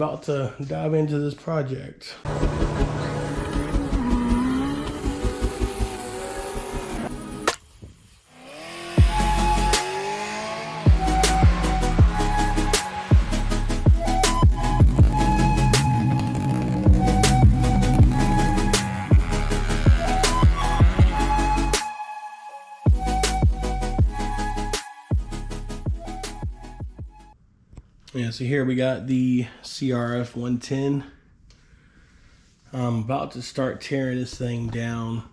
About to dive into this project. Yeah, so here we got the CRF110. I'm about to start tearing this thing down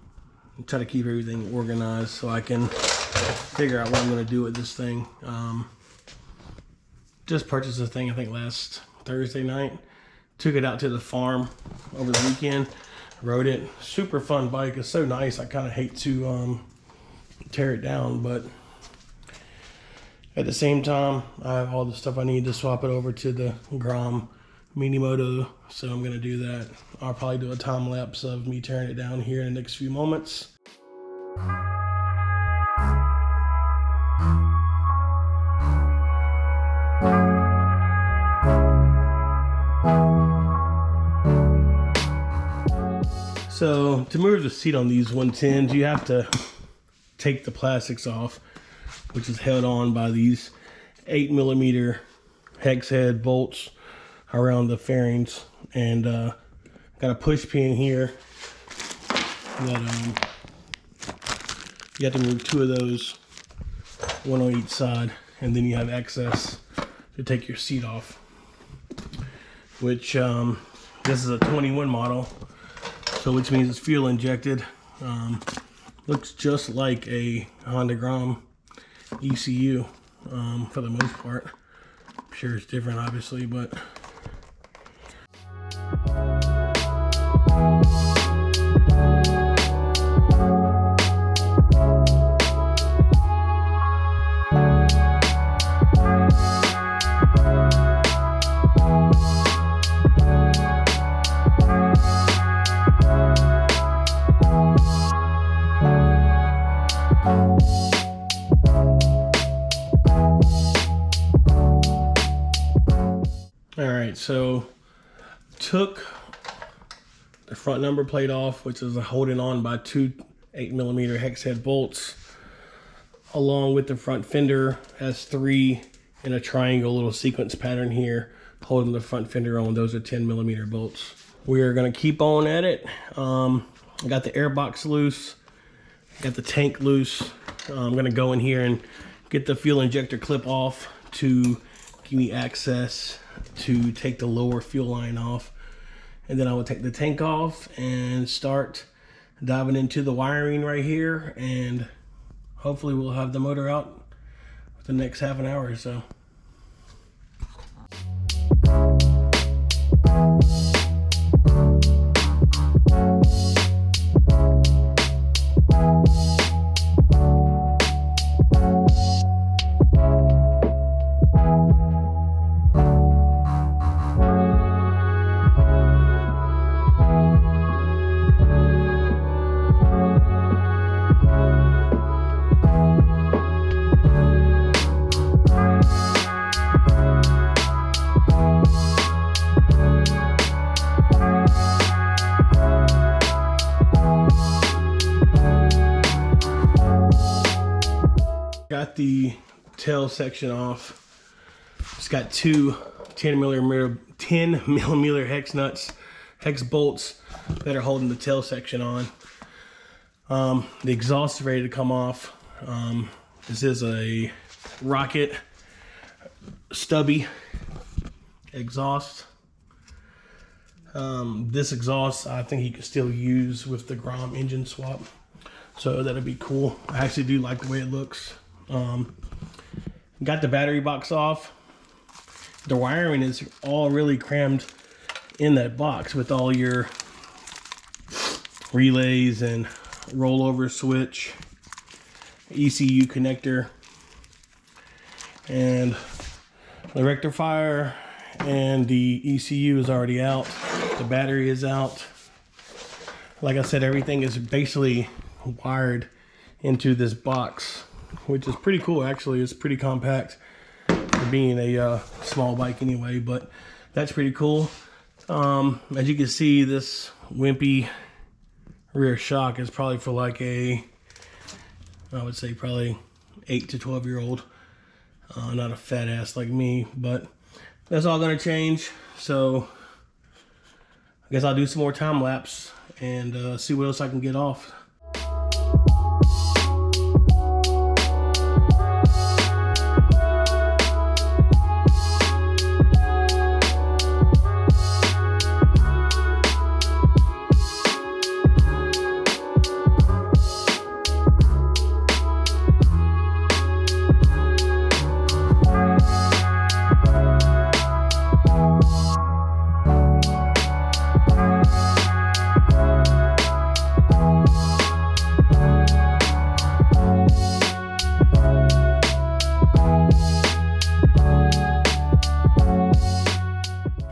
and try to keep everything organized so I can figure out what I'm going to do with this thing. Just purchased this thing, I think, last Thursday night. Took it out to the farm over the weekend. Rode it. Super fun bike. It's so nice. I kind of hate to tear it down, but at the same time, I have all the stuff I need to swap it over to the Grom Minimoto, so I'm gonna do that. I'll probably do a time lapse of me tearing it down here in the next few moments. So to move the seat on these 110s, you have to take the plastics off, which is held on by these 8mm hex head bolts around the fairings, and got a push pin here that you have to move 2 of those, 1 on each side, and then you have access to take your seat off, which this is a 21 model, so which means it's fuel injected. Looks just like a Honda Grom ECU for the most part. I'm sure it's different, obviously, but so took the front number plate off, which is holding on by 2 8mm hex head bolts, along with the front fender. Has 3 in a triangle little sequence pattern here holding the front fender on. Those are 10mm bolts. We are going to keep on at it. I got the air box loose, got the tank loose. I'm going to go in here and get the fuel injector clip off to give me access to take the lower fuel line off, and then I will take the tank off and start diving into the wiring right here, and hopefully we'll have the motor out for the next half an hour or so. Got the tail section off. It's got 2 10mm hex bolts that are holding the tail section on. The exhaust is ready to come off. This is a Rocket stubby exhaust. This exhaust I think you can still use with the Grom engine swap, so that'll be cool. I actually do like the way it looks. Got the battery box off. The wiring is all really crammed in that box with all your relays and rollover switch, ECU connector, and the rectifier, and the ECU is already out. The battery is out. Like I said, everything is basically wired into this box, which is pretty cool actually. It's pretty compact for being a small bike anyway, but That's pretty cool. As you can see, this wimpy rear shock is probably for like a, I would say probably 8 to 12-year-old. Not a fat ass like me, but that's all gonna change. So I guess I'll do some more time lapse and see what else I can get off.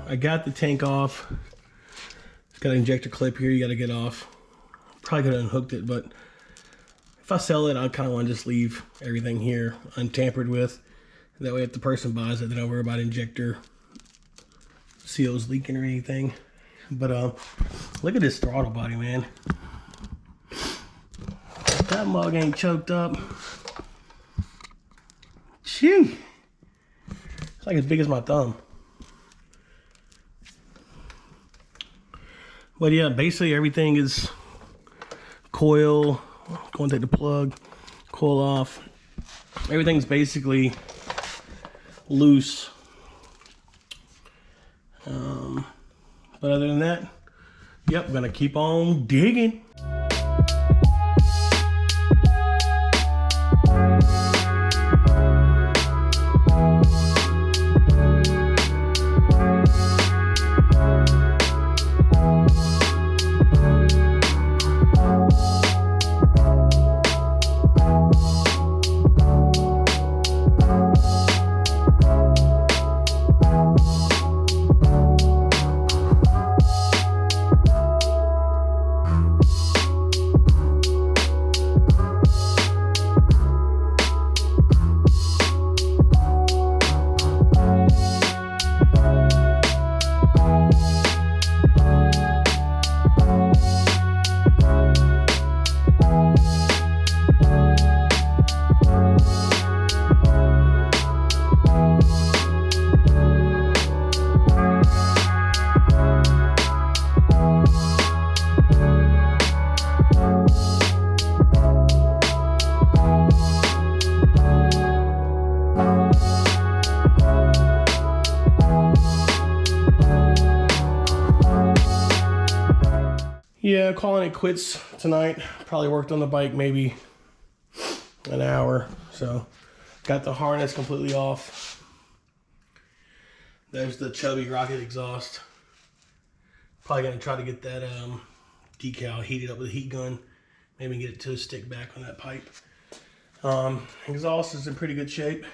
I got the tank off. It's got an injector clip here you got to get off. Probably could have unhooked it, but if I sell it, I kind of want to just leave everything here untampered with. That way if the person buys it, they don't worry about injector seals leaking or anything. But look at this throttle body, man. That mug ain't choked up. Phew. It's like as big as my thumb. But yeah, basically everything is coil. Go and take the plug, coil off. Everything's basically loose. But other than that, yep, gonna keep on digging. Yeah, calling it quits tonight. Probably worked on the bike maybe an hour. So got the harness completely off. There's the chubby rocket exhaust. Probably gonna try to get that decal heated up with a heat gun. Maybe get it to stick back on that pipe. Exhaust is in pretty good shape.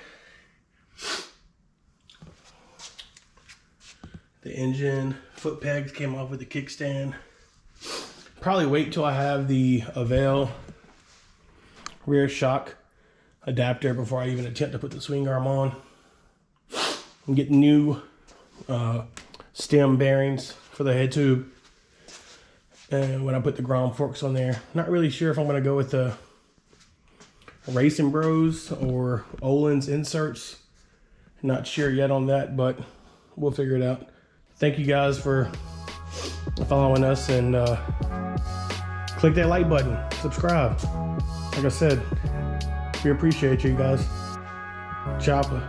The engine, foot pegs came off with the kickstand. Probably wait till I have the Avail rear shock adapter before I even attempt to put the swing arm on. And get new stem bearings for the head tube. And when I put the ground forks on there, not really sure if I'm going to go with the Racing Bros or Olin's inserts. Not sure yet on that, but we'll figure it out. Thank you guys for following us, and click that like button, subscribe. Like I said, we appreciate you guys. Chopper.